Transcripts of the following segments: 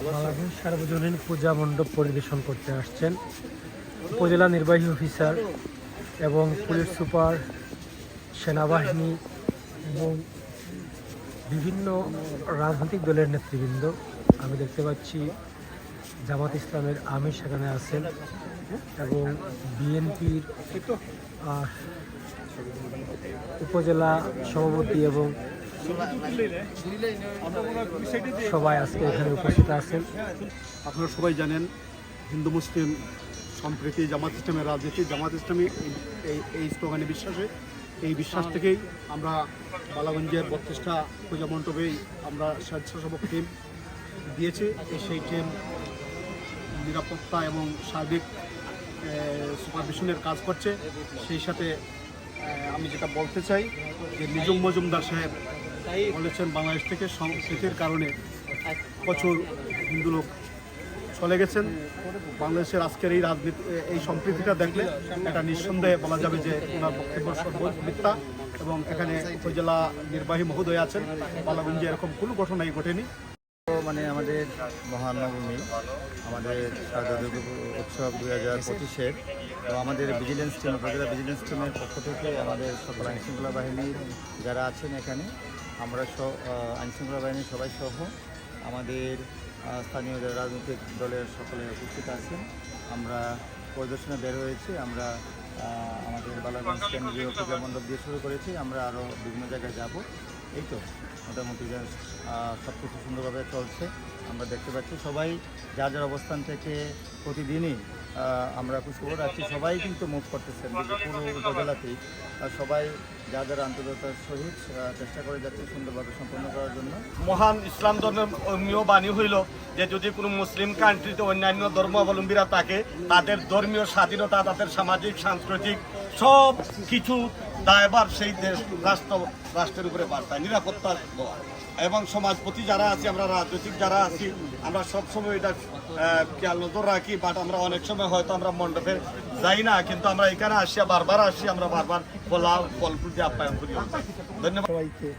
বাংলাদেশ সার্বজনীন পূজা মণ্ডপ পরিবেশন করতে আসছেন উপজেলা নির্বাহী অফিসার এবং পুলিশ সুপার, সেনাবাহিনী এবং বিভিন্ন রাজনৈতিক দলের নেতৃবৃন্দ। আমি দেখতে পাচ্ছি জামাত ইসলামের আমির সেখানে আছেন এবং বিএনপির উপজেলা সভাপতি এবং সবাই আজকে এখানে উপস্থিত আছেন। আপনারা সবাই জানেন হিন্দু মুসলিম সম্প্রীতি, জামাত ইসলামের রাজনীতি। জামাত ইসলামী এই স্লোগানে বিশ্বাসে, এই বিশ্বাস থেকেই আমরা বালাগঞ্জের 32টা পূজা মণ্ডপেই আমরা স্বেচ্ছাসেবক টিম দিয়েছি। সেই টিম নিরাপত্তা এবং সার্বিক সুপারভিশনের কাজ করছে। সেই সাথে আমি যেটা বলতে চাই যে নিজুম মজুমদার সাহেব বলেছেন বাংলাদেশ থেকে সংস্কৃতির কারণে প্রচুর হিন্দু লোক চলে গেছেন। বাংলাদেশের আজকের এই রাজনীতি, এই সম্প্রীতিটা দেখলে এটা নিঃসন্দেহে বলা যাবে যে ওনার বক্তব্য সর্বোচ্চ মিথ্যা। এবং এখানে উপজেলা নির্বাহী মহোদয় আছেন, বালাগঞ্জে এরকম কোনো ঘটনাই ঘটেনি। মানে আমাদের মহানবমী, আমাদের শারদীয় দুর্গা উৎসব 2025-এর, তো আমাদের ভিজিলেন্স টিম, উপজেলা ভিজিলেন্স টিমের পক্ষ থেকে আমাদের সকল আইনশৃঙ্খলা বাহিনীর যারা আছেন এখানে, আমরা আইনশৃঙ্খলা বাহিনীর সবাই সহ আমাদের স্থানীয় যারা রাজনৈতিক দলের সকলে উপস্থিত আছেন। আমরা পরিদর্শনে বের হয়েছি। আমরা আমাদের বালাগঞ্জ কেন্দ্রীয় পূজা মণ্ডপ দিয়ে শুরু করেছি, আমরা আরও বিভিন্ন জায়গায় যাব। এই তো মোটামুটি সব কিছু সুন্দরভাবে চলছে। আমরা দেখতে পাচ্ছি সবাই যার যার অবস্থান থেকে প্রতিদিনই আমরা খোঁজখবর রাখছি, সবাই কিন্তু মুভ করতেছেন পুরো উপজেলাতেই। সবাই যার যার আন্তর্জাতিক সহিত চেষ্টা করে যাচ্ছে সুন্দরভাবে সম্পন্ন করার জন্য। মহান ইসলাম ধর্মীয় বাণী হইল যে যদি কোনো মুসলিম কান্ট্রিতে অন্যান্য ধর্মাবলম্বীরা থাকে, তাদের ধর্মীয় স্বাধীনতা, তাদের সামাজিক সাংস্কৃতিক সব কিছু দায়ভার সেই দেশ রাষ্ট্রের উপরে বার্তায় নিরাপত্তা দেওয়া। এবং সমাজপতি যারা আছি, আমরা রাজনৈতিক যারা আছি, আমরা সবসময় এটা খেয়াল নজর রাখি। বাট আমরা অনেক সময় হয়তো আমরা মণ্ডপে যাই না, কিন্তু আমরা এখানে আসি, বারবার আসি, আমরা বারবার ফলফুল দিয়ে আপ্যায়ন করি। ধন্যবাদ সবাইকে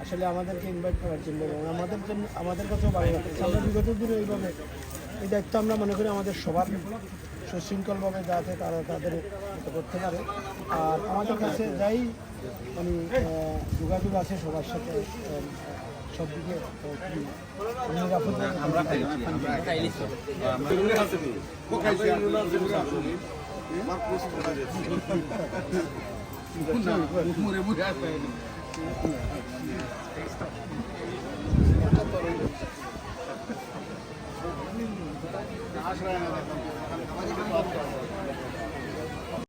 আসলে আমাদেরকে ইনভাইট করার জন্য এবং আমাদের কাছেও ভালো লাগছে। আমরা বিগত দিনে এইভাবে এই দায়িত্ব আমরা মনে করি আমাদের সবার সুশৃঙ্খলভাবে যাতে তারা তাদের করতে পারে। আর আমাদের কাছে যাই মানে যোগাযোগ আছে সবার সাথে সব দিকে নিরাপদ